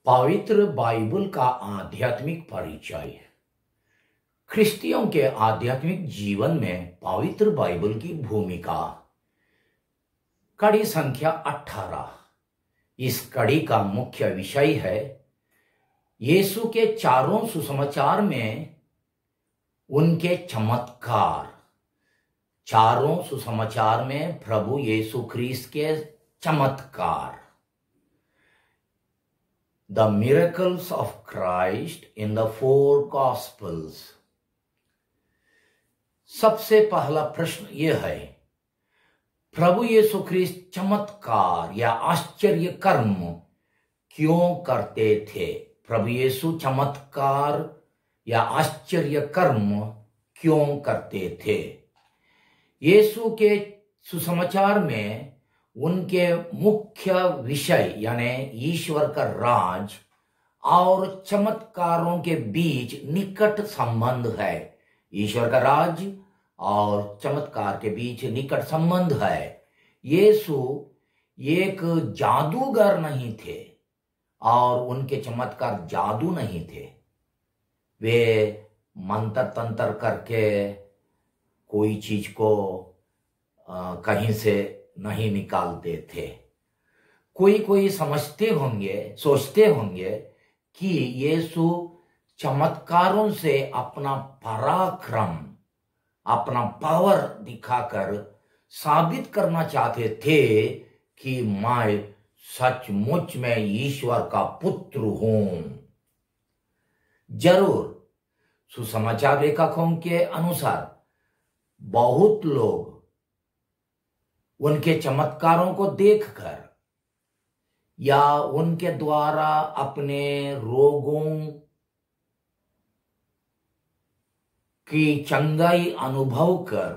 पवित्र बाइबल का आध्यात्मिक परिचय। ख्रिस्तियों के आध्यात्मिक जीवन में पवित्र बाइबल की भूमिका। कड़ी संख्या 18। इस कड़ी का मुख्य विषय है यीशु के चारों सुसमाचार में उनके चमत्कार। चारों सुसमाचार में प्रभु यीशु ख्रीस्त के चमत्कार। The miracles of Christ in the four Gospels। सबसे पहला प्रश्न यह है, प्रभु यीशु ख्रीस्त चमत्कार या आश्चर्य कर्म क्यों करते थे? प्रभु यीशु चमत्कार या आश्चर्य कर्म क्यों करते थे? यीशु के सुसमाचार में उनके मुख्य विषय यानी ईश्वर का राज और चमत्कारों के बीच निकट संबंध है। ईश्वर का राज और चमत्कार के बीच निकट संबंध है। यीशु एक जादूगर नहीं थे और उनके चमत्कार जादू नहीं थे। वे मंत्र तंत्र करके कोई चीज को कहीं से नहीं निकालते थे। कोई सोचते होंगे कि यीशु चमत्कारों से अपना पराक्रम, अपना पावर दिखाकर साबित करना चाहते थे कि मैं सचमुच में ईश्वर का पुत्र हूं। जरूर सुसमाचार लेखकों के अनुसार बहुत लोग उनके चमत्कारों को देखकर या उनके द्वारा अपने रोगों की चंगाई अनुभव कर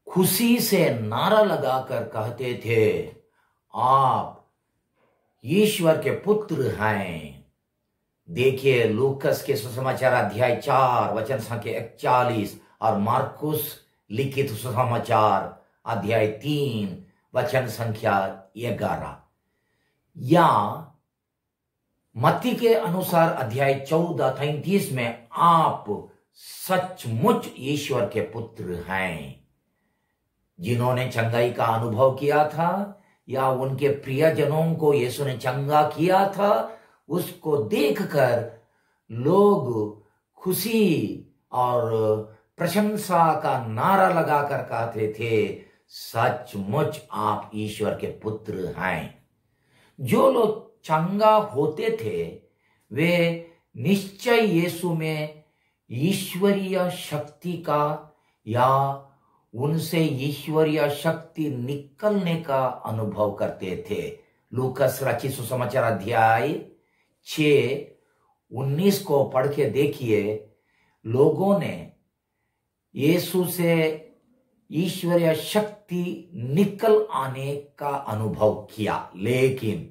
खुशी से नारा लगाकर कहते थे, आप ईश्वर के पुत्र हैं। देखिए लूकस के सुसमाचार अध्याय 4 वचन संख्या 41 और मार्कुस लिखित सुसमाचार अध्याय 3 वचन संख्या 11 या मत्ती के अनुसार अध्याय 14:33 में आप सचमुच ईश्वर के पुत्र हैं। जिन्होंने चंगाई का अनुभव किया था या उनके प्रियजनों को यीशु ने चंगा किया था, उसको देखकर लोग खुशी और प्रशंसा का नारा लगाकर कहते थे, सचमुच आप ईश्वर के पुत्र हैं। जो लोग चंगा होते थे वे निश्चय यीशु में ईश्वरीय शक्ति का या उनसे ईश्वरीय शक्ति निकलने का अनुभव करते थे। लूकस रचित सुसमाचार अध्याय 6:19 को पढ़ के देखिए। लोगों ने यीशु से ईश्वरीय शक्ति निकल आने का अनुभव किया, लेकिन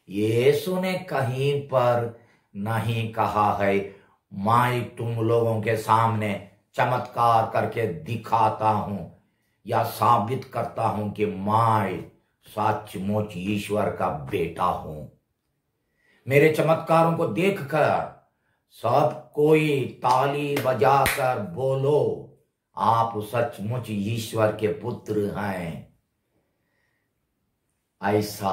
यीशु ने कहीं पर नहीं कहा है मैं तुम लोगों के सामने चमत्कार करके दिखाता हूं या साबित करता हूं कि मैं सचमुच ईश्वर का बेटा हूं। मेरे चमत्कारों को देखकर सब कोई ताली बजाकर बोलो, आप सचमुच ईश्वर के पुत्र हैं। ऐसा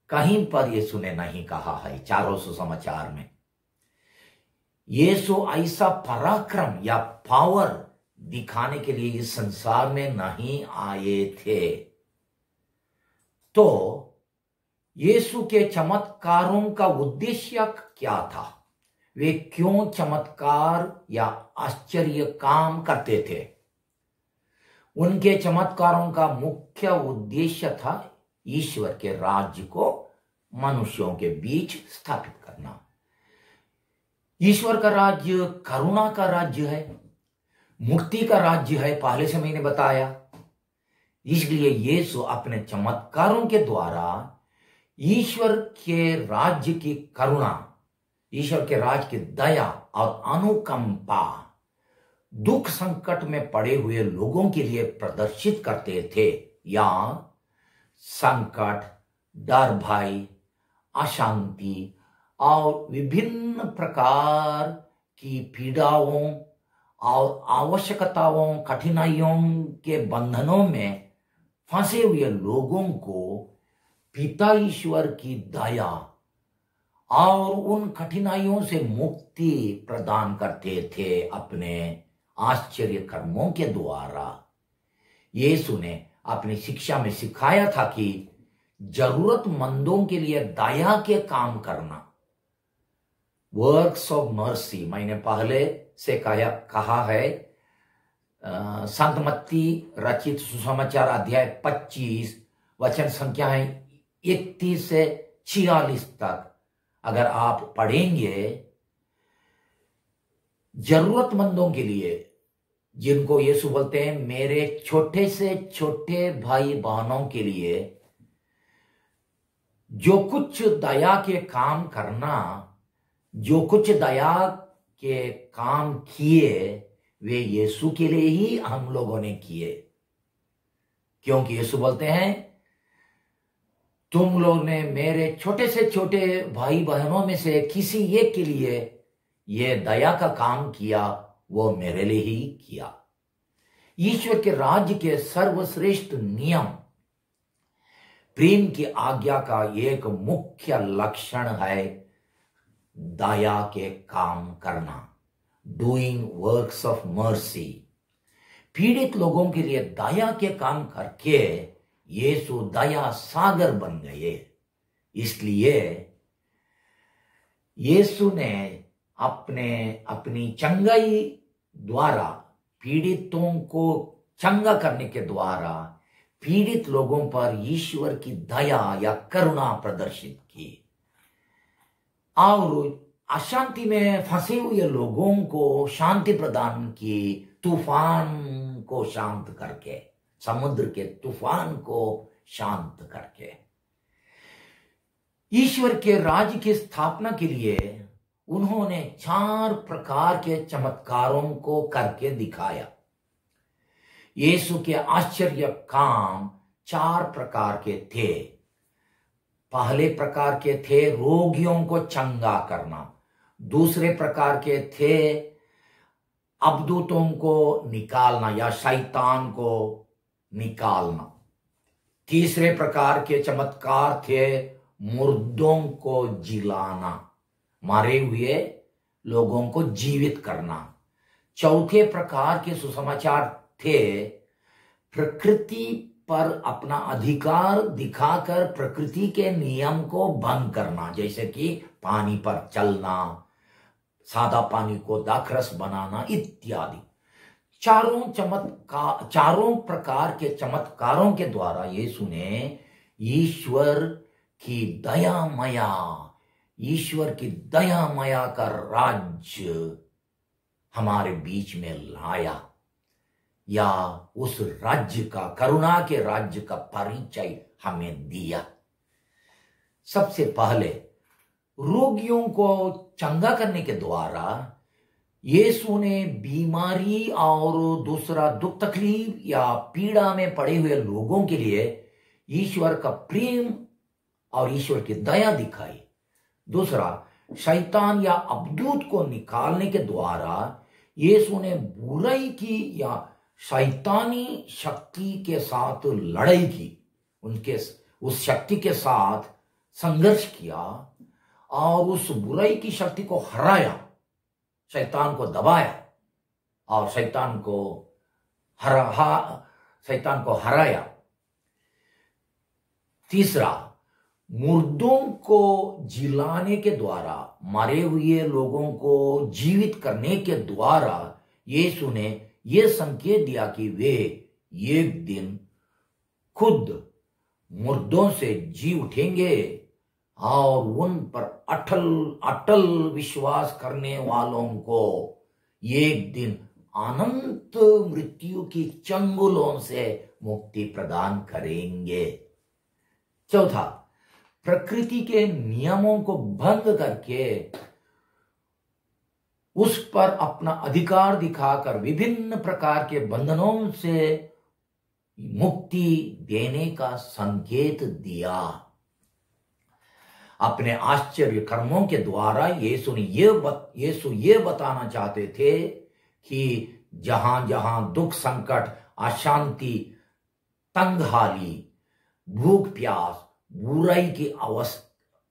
कहीं पर यीशु ने नहीं कहा है। चारों सुसमाचार में यीशु ऐसा पराक्रम या पावर दिखाने के लिए इस संसार में नहीं आए थे। तो यीशु के चमत्कारों का उद्देश्य क्या था? वे क्यों चमत्कार या आश्चर्य काम करते थे? उनके चमत्कारों का मुख्य उद्देश्य था ईश्वर के राज्य को मनुष्यों के बीच स्थापित करना। ईश्वर का राज्य करुणा का राज्य है, मुक्ति का राज्य है, पहले से मैंने बताया। इसलिए यीशु अपने चमत्कारों के द्वारा ईश्वर के राज्य की करुणा, ईश्वर के राज की दया और अनुकंपा दुख संकट में पड़े हुए लोगों के लिए प्रदर्शित करते थे। या संकट, डर भय, अशांति और विभिन्न प्रकार की पीड़ाओं और आवश्यकताओं, कठिनाइयों के बंधनों में फंसे हुए लोगों को पिता ईश्वर की दया और उन कठिनाइयों से मुक्ति प्रदान करते थे अपने आश्चर्य कर्मों के द्वारा। यीशु ने अपनी शिक्षा में सिखाया था कि जरूरतमंदों के लिए दया के काम करना, वर्क्स ऑफ मर्सी, मैंने पहले से कहा है। संत मत्ती रचित सुसमाचार अध्याय 25 वचन संख्या है 31 से 46 तक अगर आप पढ़ेंगे, जरूरतमंदों के लिए, जिनको यीशु बोलते हैं मेरे छोटे से छोटे भाई बहनों के लिए, जो कुछ दया के काम करना, जो कुछ दया के काम किए वे यीशु के लिए ही हम लोगों ने किए, क्योंकि यीशु बोलते हैं तुम लोग ने मेरे छोटे से छोटे भाई बहनों में से किसी एक के लिए ये दया का काम किया, वो मेरे लिए ही किया। ईश्वर के राज्य के सर्वश्रेष्ठ नियम, प्रेम की आज्ञा का एक मुख्य लक्षण है दया के काम करना, डूइंग वर्क्स ऑफ मर्सी। पीड़ित लोगों के लिए दया के काम करके यीशु दया सागर बन गए। इसलिए यीशु ने अपनी चंगाई द्वारा, पीड़ितों को चंगा करने के द्वारा पीड़ित लोगों पर ईश्वर की दया या करुणा प्रदर्शित की और अशांति में फंसे हुए लोगों को शांति प्रदान की, तूफान को शांत करके, समुद्र के तूफान को शांत करके। ईश्वर के राज्य की स्थापना के लिए उन्होंने 4 प्रकार के चमत्कारों को करके दिखाया। यीशु के आश्चर्य काम 4 प्रकार के थे। पहले प्रकार के थे रोगियों को चंगा करना, दूसरे प्रकार के थे अबदूतों को निकालना या शैतान को निकालना, तीसरे प्रकार के चमत्कार थे मुर्दों को जिलाना, मारे हुए लोगों को जीवित करना, चौथे प्रकार के सुसमाचार थे प्रकृति पर अपना अधिकार दिखाकर प्रकृति के नियम को भंग करना, जैसे कि पानी पर चलना, सादा पानी को दाखरस बनाना इत्यादि। चारों प्रकार के चमत्कारों के द्वारा यीशु ने ईश्वर की दया माया का राज्य हमारे बीच में लाया, या उस राज्य का, करुणा के राज्य का परिचय हमें दिया। सबसे पहले रोगियों को चंगा करने के द्वारा यीशु ने बीमारी और दूसरा दुख तकलीफ या पीड़ा में पड़े हुए लोगों के लिए ईश्वर का प्रेम और ईश्वर की दया दिखाई। दूसरा, शैतान या अबदूत को निकालने के द्वारा यीशु ने बुराई की या शैतानी शक्ति के साथ लड़ाई की, उस शक्ति के साथ संघर्ष किया और उस बुराई की शक्ति को हराया, शैतान को दबाया और शैतान को हराया। तीसरा, मुर्दों को जिलाने के द्वारा, मरे हुए लोगों को जीवित करने के द्वारा यीशु ने यह संकेत दिया कि वे एक दिन खुद मुर्दों से जी उठेंगे और उन पर अटल विश्वास करने वालों को एक दिन अनंत मृत्यु की चंगुलों से मुक्ति प्रदान करेंगे। चौथा, प्रकृति के नियमों को भंग करके उस पर अपना अधिकार दिखाकर विभिन्न प्रकार के बंधनों से मुक्ति देने का संकेत दिया। अपने आश्चर्य कर्मों के द्वारा यीशु ये बताना चाहते थे कि जहां जहां दुख, संकट, अशांति, तंगहाली, भूख प्यास,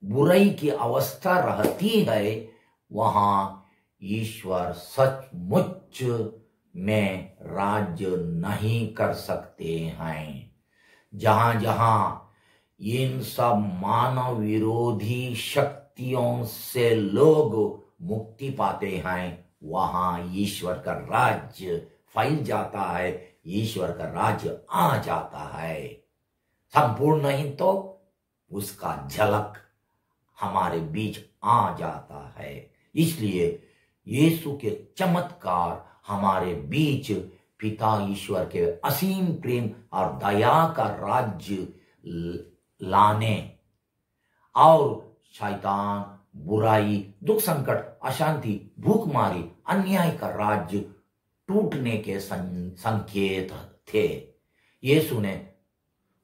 बुराई की अवस्था रहती है, वहां ईश्वर सचमुच में राज्य नहीं कर सकते हैं। जहां जहां इन सब मानव विरोधी शक्तियों से लोग मुक्ति पाते हैं, वहां ईश्वर का राज्य फैल जाता है, ईश्वर का राज्य आ जाता है। संपूर्ण नहीं तो उसका झलक हमारे बीच आ जाता है। इसलिए यीशु के चमत्कार हमारे बीच पिता ईश्वर के असीम प्रेम और दया का राज्य लाने और शैतान, बुराई, दुख, संकट, अशांति, भूखमारी, अन्याय का राज्य टूटने के संकेत थे। यीशु ने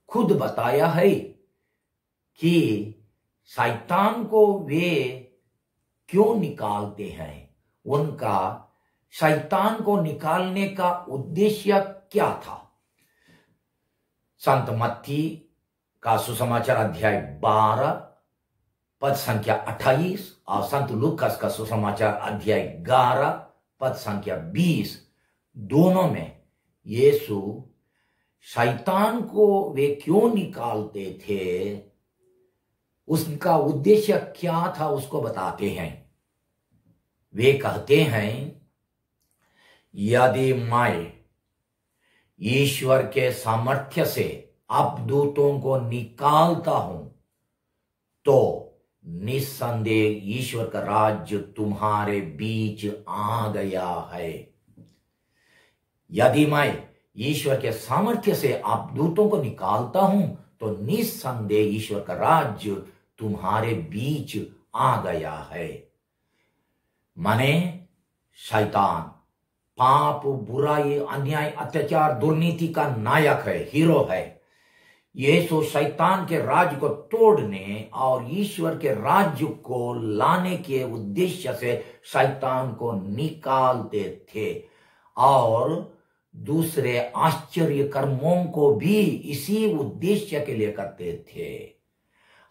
खुद बताया है कि शैतान को वे क्यों निकालते हैं, उनका शैतान को निकालने का उद्देश्य क्या था। संत मत्ती का सुसमाचार अध्याय 12 पद संख्या 28 और संत लूकास का सुसमाचार अध्याय 11 पद संख्या 20, दोनों में यीशु शैतान को वे क्यों निकालते थे, उसका उद्देश्य क्या था, उसको बताते हैं। वे कहते हैं, यदि मैं ईश्वर के सामर्थ्य से अपदूतों को निकालता हूं तो निस्संदेह ईश्वर का राज्य तुम्हारे बीच आ गया है। यदि मैं ईश्वर के सामर्थ्य से अपदूतों को निकालता हूं तो निस्संदेह ईश्वर का राज्य तुम्हारे बीच आ गया है। माने शैतान पाप, बुराई, अन्याय, अत्याचार, दुर्नीति का नायक है, हीरो है। यीशु शैतान के राज्य को तोड़ने और ईश्वर के राज्य को लाने के उद्देश्य से शैतान को निकालते थे और दूसरे आश्चर्य कर्मों को भी इसी उद्देश्य के लिए करते थे।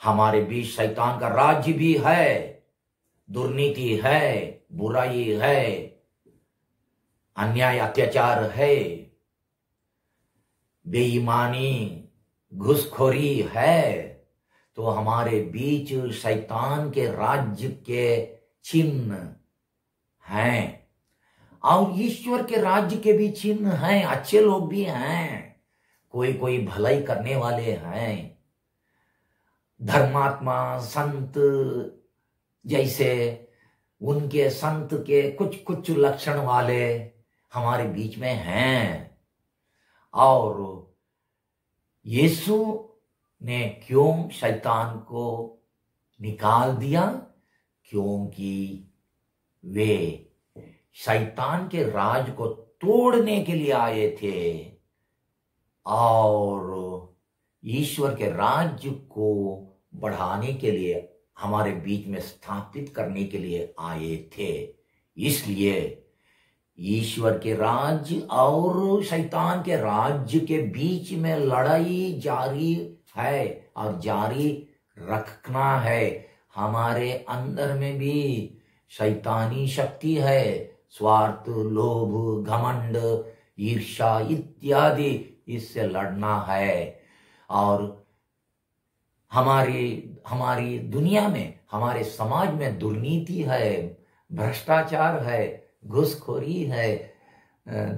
हमारे बीच शैतान का राज्य भी है, दुर्नीति है, बुराई है, अन्याय अत्याचार है, बेईमानी, घुसखोरी है। तो हमारे बीच शैतान के राज्य के चिन्ह हैं और ईश्वर के राज्य के भी चिन्ह हैं। अच्छे लोग भी हैं, कोई कोई भलाई करने वाले हैं, धर्मात्मा, संत जैसे उनके संत के कुछ कुछ लक्षण वाले हमारे बीच में हैं। और यीशु ने क्यों शैतान को निकाल दिया? क्योंकि वे शैतान के राज को तोड़ने के लिए आए थे और ईश्वर के राज्य को बढ़ाने के लिए, हमारे बीच में स्थापित करने के लिए आए थे। इसलिए ईश्वर के राज्य और शैतान के राज्य के बीच में लड़ाई जारी है और जारी रखना है। हमारे अंदर में भी शैतानी शक्ति है, स्वार्थ, लोभ, घमंड, ईर्ष्या इत्यादि, इससे लड़ना है। और हमारी दुनिया में, हमारे समाज में दुर्नीति है, भ्रष्टाचार है, घुसखोरी है,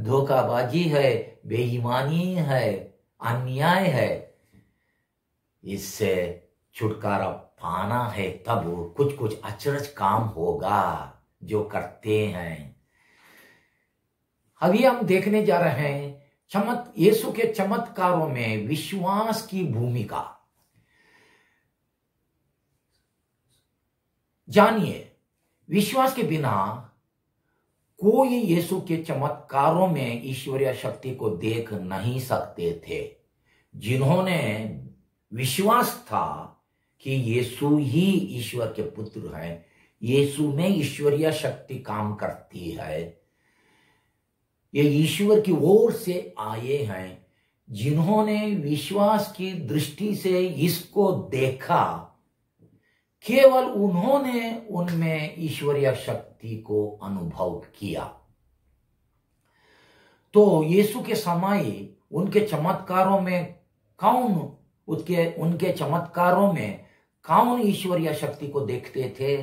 धोखाबाजी है, बेईमानी है, अन्याय है। इससे छुटकारा पाना है, तब कुछ कुछ अचरज काम होगा जो करते हैं। अभी हम देखने जा रहे हैं यीशु के चमत्कारों में विश्वास की भूमिका। जानिए, विश्वास के बिना कोई यीशु के चमत्कारों में ईश्वरीय शक्ति को देख नहीं सकते थे। जिन्होंने विश्वास था कि यीशु ही ईश्वर के पुत्र हैं, यीशु में ईश्वरीय शक्ति काम करती है। ये ईश्वर की ओर से आए हैं। जिन्होंने विश्वास की दृष्टि से इसको देखा, केवल उन्होंने उनमें ईश्वरीय शक्ति को अनुभव किया। तो यीशु के समय उनके चमत्कारों में उनके चमत्कारों में कौन ईश्वरीय शक्ति को देखते थे?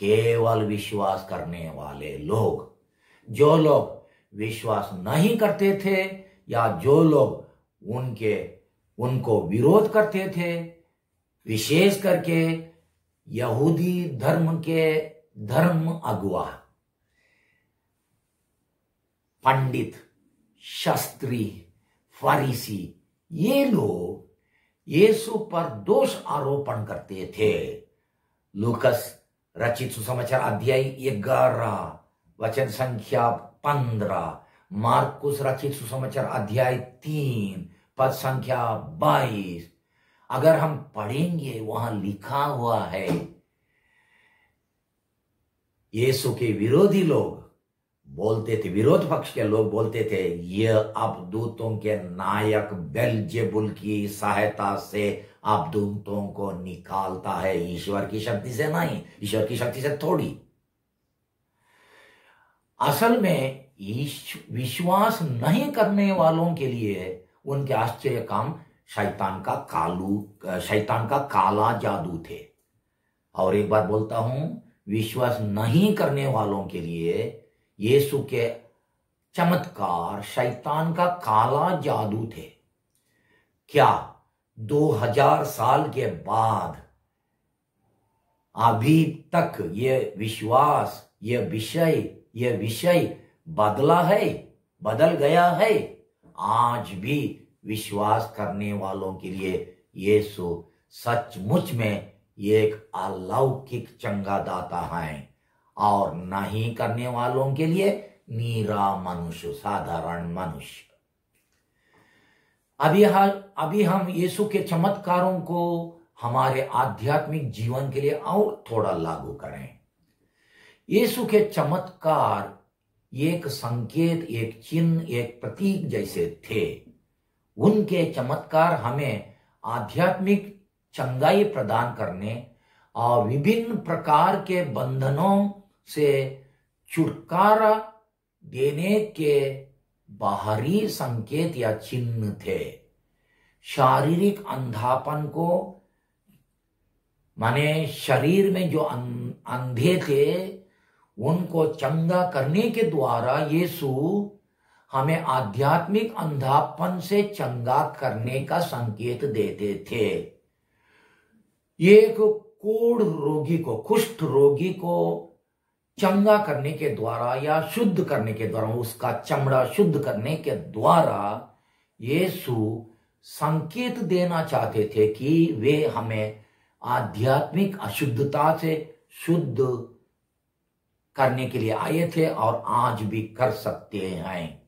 केवल विश्वास करने वाले लोग। जो लोग विश्वास नहीं करते थे या जो लोग उनको विरोध करते थे, विशेष करके यहूदी धर्म के धर्म अगुआ, पंडित, शास्त्री, फरीसी, ये लोग यीशु पर दोष आरोपण करते थे। लूकस रचित सुसमाचार अध्याय 11 वचन संख्या 15, मार्कुस रचित सुसमाचार अध्याय 3 पद संख्या 22, अगर हम पढ़ेंगे वहां लिखा हुआ है, यीशु के विरोधी लोग बोलते थे, विरोध पक्ष के लोग बोलते थे, यह अबदूतों के नायक बेलजेबुल की सहायता से अबदूतों को निकालता है, ईश्वर की शक्ति से नहीं, ईश्वर की शक्ति से थोड़ी। असल में विश्वास नहीं करने वालों के लिए उनके आश्चर्य काम शैतान का काला जादू थे। और एक बात बोलता हूं, विश्वास नहीं करने वालों के लिए यीशु के चमत्कार शैतान का काला जादू थे। क्या 2000 साल के बाद अभी तक ये विश्वास, ये विषय बदला है, बदल गया है? आज भी विश्वास करने वालों के लिए यीशु सचमुच में एक अलौकिक चंगादाता है, और नहीं करने वालों के लिए नीरा मनुष्य, साधारण मनुष्य। अभी हम यीशु के चमत्कारों को हमारे आध्यात्मिक जीवन के लिए और थोड़ा लागू करें। यीशु के चमत्कार एक संकेत, एक चिन्ह, एक प्रतीक जैसे थे। उनके चमत्कार हमें आध्यात्मिक चंगाई प्रदान करने और विभिन्न प्रकार के बंधनों से छुटकारा देने के बाहरी संकेत या चिन्ह थे। शारीरिक अंधापन को, माने शरीर में जो अंधे थे, उनको चंगा करने के द्वारा यीशु हमें आध्यात्मिक अंधापन से चंगा करने का संकेत देते थे। एक कोढ़ रोगी को, कुष्ठ रोगी को चंगा करने के द्वारा या शुद्ध करने के द्वारा, उसका चमड़ा शुद्ध करने के द्वारा यीशु संकेत देना चाहते थे कि वे हमें आध्यात्मिक अशुद्धता से शुद्ध करने के लिए आए थे और आज भी कर सकते हैं।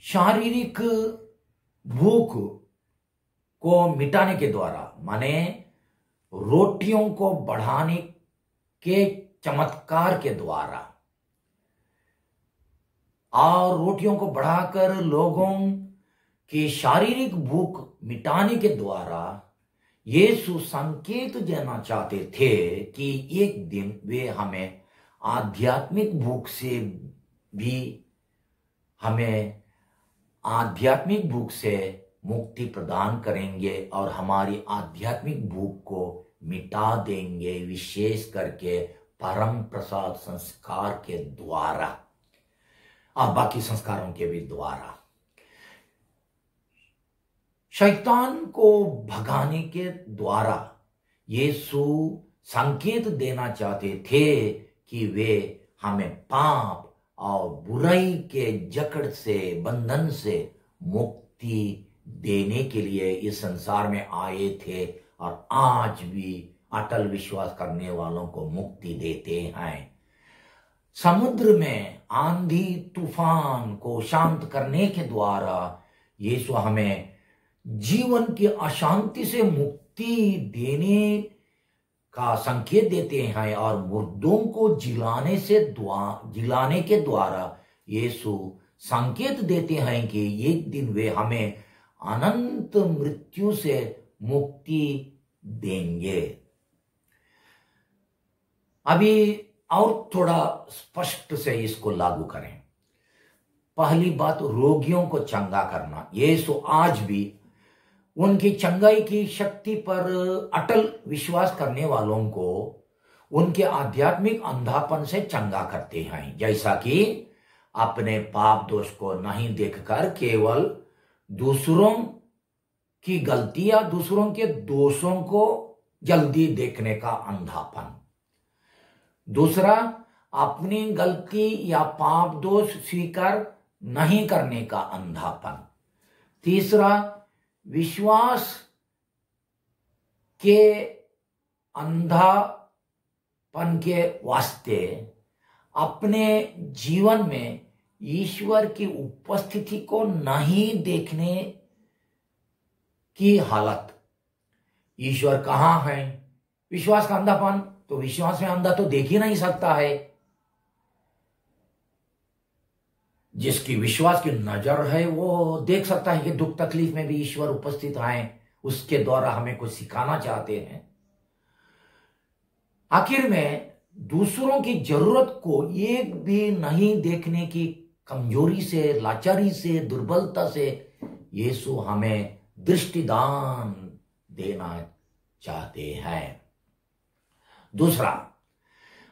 शारीरिक भूख को मिटाने के द्वारा, माने रोटियों को बढ़ाने के चमत्कार के द्वारा, और रोटियों को बढ़ाकर लोगों की शारीरिक भूख मिटाने के द्वारा यीशु संकेत देना चाहते थे कि एक दिन वे हमें आध्यात्मिक भूख से भी, हमें आध्यात्मिक भूख से मुक्ति प्रदान करेंगे और हमारी आध्यात्मिक भूख को मिटा देंगे, विशेष करके परम प्रसाद संस्कार के द्वारा और बाकी संस्कारों के भी द्वारा। शैतान को भगाने के द्वारा यीशु संकेत देना चाहते थे कि वे हमें पाप और बुराई के जकड़ से, बंधन से मुक्ति देने के लिए इस संसार में आए थे और आज भी अटल विश्वास करने वालों को मुक्ति देते हैं। समुद्र में आंधी तूफान को शांत करने के द्वारा यीशु हमें जीवन की अशांति से मुक्ति देने का संकेत देते हैं और मुर्दों को जिलाने के द्वारा यीशु संकेत देते हैं कि एक दिन वे हमें अनंत मृत्यु से मुक्ति देंगे। अभी और थोड़ा स्पष्ट से इसको लागू करें। पहली बात, रोगियों को चंगा करना। यीशु आज भी उनकी चंगाई की शक्ति पर अटल विश्वास करने वालों को उनके आध्यात्मिक अंधापन से चंगा करते हैं, जैसा कि अपने पाप दोष को नहीं देखकर केवल दूसरों की गलतियां, दूसरों के दोषों को जल्दी देखने का अंधापन। दूसरा, अपनी गलती या पाप दोष स्वीकार नहीं करने का अंधापन। तीसरा, विश्वास के अंधापन के वास्ते अपने जीवन में ईश्वर की उपस्थिति को नहीं देखने की हालत। ईश्वर कहाँ है? विश्वास का अंधापन, तो विश्वास में अंधा तो देख ही नहीं सकता है। जिसकी विश्वास की नजर है वो देख सकता है कि दुख तकलीफ में भी ईश्वर उपस्थित हैं, उसके द्वारा हमें कुछ सिखाना चाहते हैं। आखिर में दूसरों की जरूरत को एक भी नहीं देखने की कमजोरी से, लाचारी से, दुर्बलता से यीशु हमें दृष्टिदान देना चाहते हैं। दूसरा,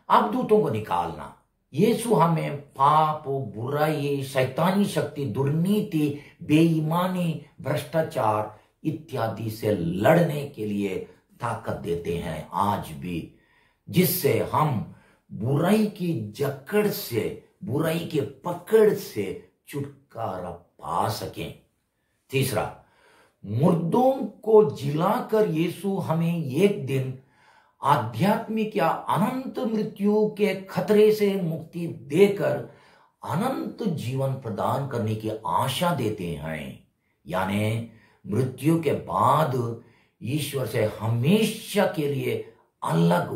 अब दूतों को निकालना। यीशु हमें पाप, बुराई, शैतानी शक्ति, दुर्नीति, बेईमानी, भ्रष्टाचार इत्यादि से लड़ने के लिए ताकत देते हैं आज भी, जिससे हम बुराई की जकड़ से, बुराई के पकड़ से छुटकारा पा सकें। तीसरा, मुर्दों को जिलाकर यीशु हमें एक दिन आध्यात्मिक या अनंत मृत्यु के खतरे से मुक्ति देकर अनंत जीवन प्रदान करने की आशा देते हैं। यानी मृत्यु के बाद ईश्वर से हमेशा के लिए अलग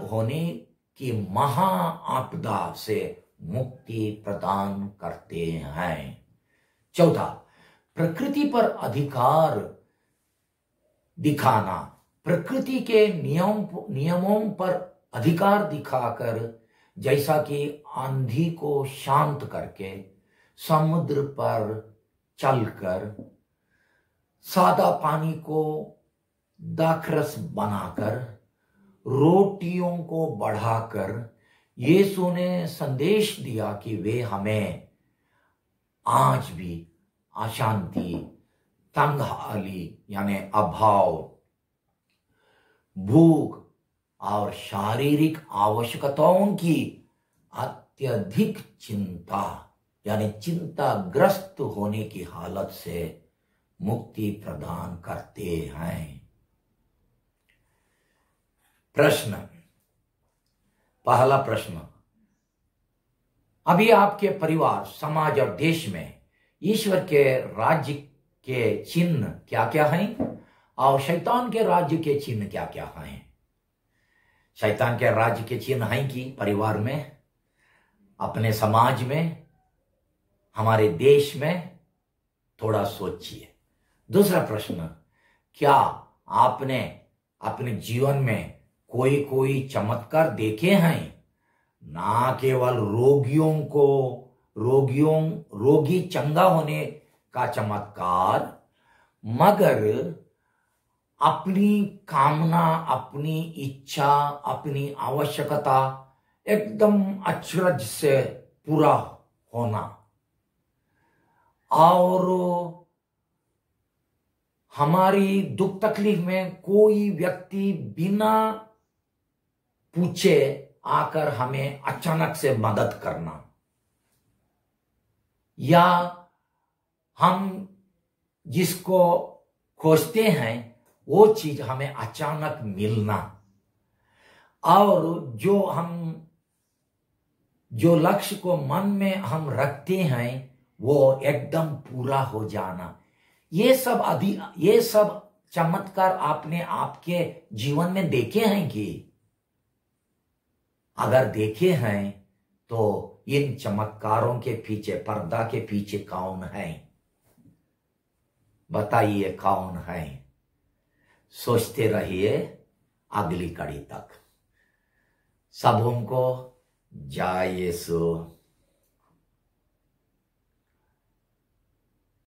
होने की महा आपदा से मुक्ति प्रदान करते हैं। चौथा, प्रकृति पर अधिकार दिखाना। प्रकृति के नियमों पर अधिकार दिखाकर, जैसा कि आंधी को शांत करके, समुद्र पर चलकर, सादा पानी को दाखरस बनाकर, रोटियों को बढ़ाकर यीशु ने संदेश दिया कि वे हमें आज भी अशांति, तंगहाली यानी अभाव, भूख और शारीरिक आवश्यकताओं की अत्यधिक चिंता यानी चिंताग्रस्त होने की हालत से मुक्ति प्रदान करते हैं। प्रश्न, पहला प्रश्न, अभी आपके परिवार, समाज और देश में ईश्वर के राज्य के चिन्ह क्या क्या हैं और शैतान के राज्य के चिन्ह क्या क्या हैं? शैतान के राज्य के चिन्ह हैं कि परिवार में, अपने समाज में, हमारे देश में? थोड़ा सोचिए। दूसरा प्रश्न, क्या आपने अपने जीवन में कोई चमत्कार देखे हैं? ना केवल रोगी चंगा होने का चमत्कार, मगर अपनी कामना, अपनी इच्छा, अपनी आवश्यकता एकदम अचरज से पूरा होना, और हमारी दुख तकलीफ में कोई व्यक्ति बिना पूछे आकर हमें अचानक से मदद करना, या हम जिसको खोजते हैं वो चीज हमें अचानक मिलना, और जो लक्ष्य को मन में हम रखते हैं वो एकदम पूरा हो जाना, ये सब चमत्कार आपने आपके जीवन में देखे हैं कि? अगर देखे हैं तो इन चमत्कारों के पीछे, पर्दा के पीछे कौन है? बताइए कौन है? सोचते रहिए अगली कड़ी तक। सबों को जय यीशु।